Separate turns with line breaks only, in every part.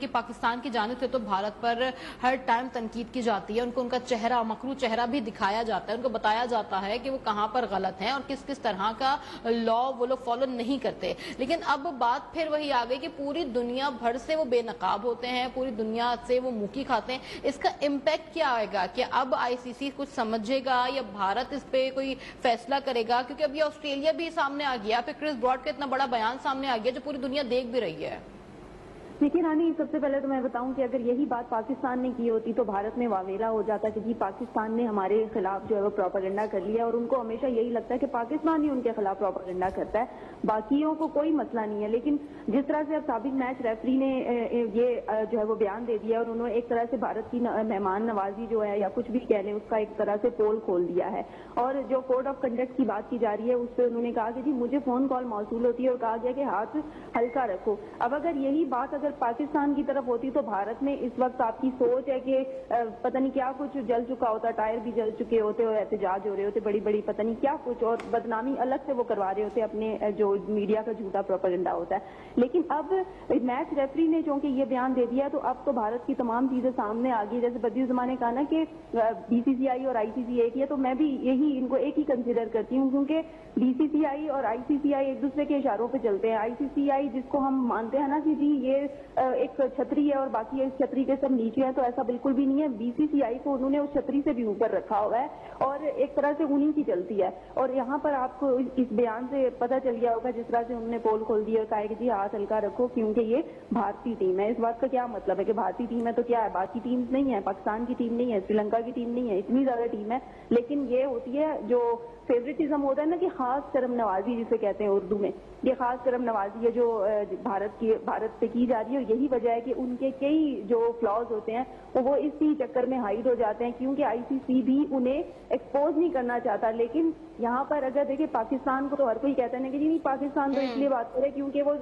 کہ پاکستان کی جانب سے تو بھارت پر ہر ٹائم تنقید کی جاتی ہے، ان کو ان کا چہرہ مکروہ چہرہ بھی دکھایا جاتا ہے، ان کو بتایا جاتا ہے کہ وہ کہاں پر غلط ہیں اور کس کس طرح کا لا وہ لوگ فالو نہیں کرتے. لیکن اب بات پھر وہی آ گئی کہ پوری دنیا بھر سے وہ بے نقاب ہوتے ہیں، پوری دنیا سے وہ منہ کی کھاتے ہیں. اس کا امپیکٹ کیا آئے گا کہ اب آئی سی سی کچھ سمجھے گا یا بھارت اس پہ کوئی فیصلہ کرے گا؟ کیونکہ اب یہ آسٹریلیا بھی سامنے آ گیا، پھر کرس براڈ کا اتنا بڑا بیان سامنے آ گیا جو پوری دنیا دیکھ بھی رہی ہے.
دیکھیے رانی، سب سے پہلے تو میں بتاؤں کہ اگر یہی بات پاکستان نے کی ہوتی تو بھارت میں واویلا ہو جاتا کہ جی پاکستان نے ہمارے خلاف جو ہے وہ پروپیگنڈا کر لیا، اور ان کو ہمیشہ یہی لگتا ہے کہ پاکستان ہی ان کے خلاف پروپیگنڈا کرتا ہے، باقیوں کو کوئی مسئلہ نہیں ہے. لیکن جس طرح سے اب سابق میچ ریفری نے یہ جو ہے وہ بیان دے دیا اور انہوں نے ایک طرح سے بھارت کی مہمان نوازی جو ہے یا کچھ بھی کہہ لیں اس کا ایک طرح سے پول کھول دیا ہے. اور جو کوڈ آف کنڈکٹ کی بات کی جا رہی ہے اس پہ انہوں نے کہا کہ جی مجھے فون کال موصول ہوتی ہے اور کہا گیا کہ ہاتھ ہلکا رکھو. اب اگر یہی بات اگر پاکستان کی طرف ہوتی تو بھارت میں اس وقت آپ کی سوچ ہے کہ پتہ نہیں کیا کچھ جل چکا ہوتا، ٹائر بھی جل چکے ہوتے اور احتجاج ہو رہے ہوتے بڑی بڑی پتہ نہیں کیا کچھ، اور بدنامی الگ سے وہ کروا رہے ہوتے اپنے جو میڈیا کا جھوٹا پروپیگنڈا ہوتا ہے. لیکن اب میچ ریفری نے چونکہ یہ بیان دے دیا تو اب تو بھارت کی تمام چیزیں سامنے آ گئی. جیسے بدی الزماں نے کہا نا کہ بی سی سی آئی اور آئی سی سی ایک ہی ہے، تو میں بھی یہی ان کو ایک ہی کنسیڈر کرتی ہوں، کیونکہ بی سی سی آئی اور آئی سی سی آئی ایک دوسرے کے اشاروں پہ چلتے ہیں. آئی سی سی آئی جس کو ہم مانتے ہیں نا کہ جی یہ ایک چھتری ہے اور باقی اس چھتری کے سب نیچے ہیں، تو ایسا بالکل بھی نہیں ہے. بی سی سی آئی کو انہوں نے اس چھتری سے بھی اوپر رکھا ہوا ہے اور ایک طرح سے انہی کی چلتی ہے. اور یہاں پر آپ کو اس بیان سے پتہ چل گیا ہوگا جس طرح سے انہوں نے پول کھول دیا اور کہا کہ جی ہاتھ ہلکا رکھو کیونکہ یہ بھارتی ٹیم ہے. اس بات کا کیا مطلب ہے کہ بھارتی ٹیم ہے تو کیا ہے، باقی ٹیمز نہیں ہے، پاکستان کی ٹیم نہیں ہے، سری لنکا کی ٹیم نہیں ہے، اتنی زیادہ ٹیم ہے. لیکن یہ ہوتی ہے جو فیوریٹزم ہوتا ہے نا کہ خاص کرم نوازی جسے کہتے ہیں اردو میں، یہ خاص کرم نوازی ہے جو بھارت پہ کی جا رہی ہے. اور یہی وجہ ہے کہ ان کے کئی جو فلاز ہوتے ہیں وہ اسی چکر میں ہائڈ ہو جاتے ہیں کیونکہ آئی سی سی بھی انہیں ایکسپوز نہیں کرنا چاہتا. لیکن یہاں پر اگر دیکھیں پاکستان کو تو ہر کوئی کہتا ہے نا کہ جی نہیں پاکستان تو اس لیے بات کرے کیونکہ وہ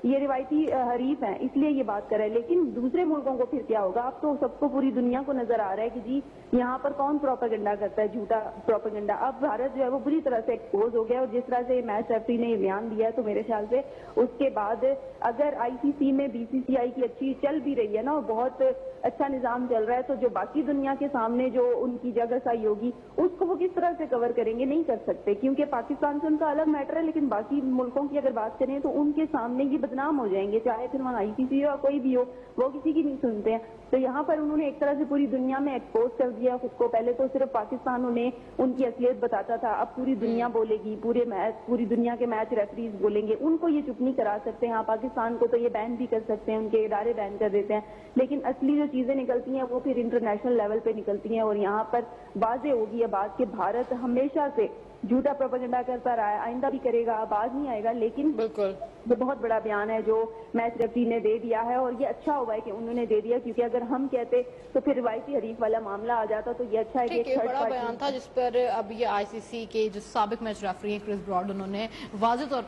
یہ روایتی حریف ہیں اس لیے یہ بات کرے. لیکن دوسرے ملکوں کو پھر کیا ہوگا؟ اب تو سب کو پوری دنیا کو نظر آ رہا ہے کہ جی یہاں پر کون پروپیگنڈا کرتا ہے، جھوٹا پروپیگنڈا. اب بھارت جو ہے وہ بری طرح سے ایکسپوز ہو گیا. اور جس طرح سے میچ ریفری نے یہ بیان دیا ہے تو میرے خیال سے اس کے بعد اگر آئی سی سی میں بی سی سی آئی کی اچھی چل بھی رہی ہے نا، بہت اچھا نظام چل رہا ہے، تو جو باقی دنیا کے سامنے جو ان کی جگہ سائی ہوگی اس کو وہ کس طرح سے کور کریں گے؟ نہیں کر سکتے کیونکہ پاکستان سے ان کا الگ میٹر ہے. لیکن باقی ملکوں کی اگر بات کریں تو ان کے سامنے یہ بدنام ہو جائیں گے، چاہے پھر وہاں آئی سی سی ہو یا کوئی بھی ہو، وہ کسی کی نہیں سنتے ہیں. تو یہاں پر انہوں نے ایک طرح سے پوری دنیا میں ایکسپوز کر دیا خود کو. پہلے تو صرف پاکستان انہیں ان کی اصلیت بتاتا تھا، اب پوری دنیا بولے گی، پوری دنیا کے میچ ریفریز بولیں گے. ان کو یہ چپ نہیں کرا سکتے. ہاں پاکستان کو تو یہ بین بھی کر سکتے ہیں، ان کے ادارے بین کر دیتے ہیں، لیکن اصلی جو چیزیں نکلتی ہیں وہ پھر انٹرنیشنل لیول پہ نکلتی ہیں. اور یہاں پر واضح ہوگی یہ بات کہ بھارت ہمیشہ سے جھوٹا پروپیگنڈا کرتا رہا ہے، آئندہ بھی کرے گا، اب آج نہیں آئے گا. لیکن
بالکل
یہ بہت بڑا بیان ہے جو میچ ریفری نے دے دیا ہے، اور یہ اچھا ہوا ہے کہ انہوں نے دے دیا کیونکہ اگر ہم کہتے تو پھر روایتی حریف والا معاملہ آ جاتا. تو یہ اچھا ہے کہ
ٹھیک ہے، بڑا بیان تھا جس پر اب یہ آئی سی سی کے جو سابق میچ ریفری ہیں کرس براڈ، انہوں نے واضح طور پر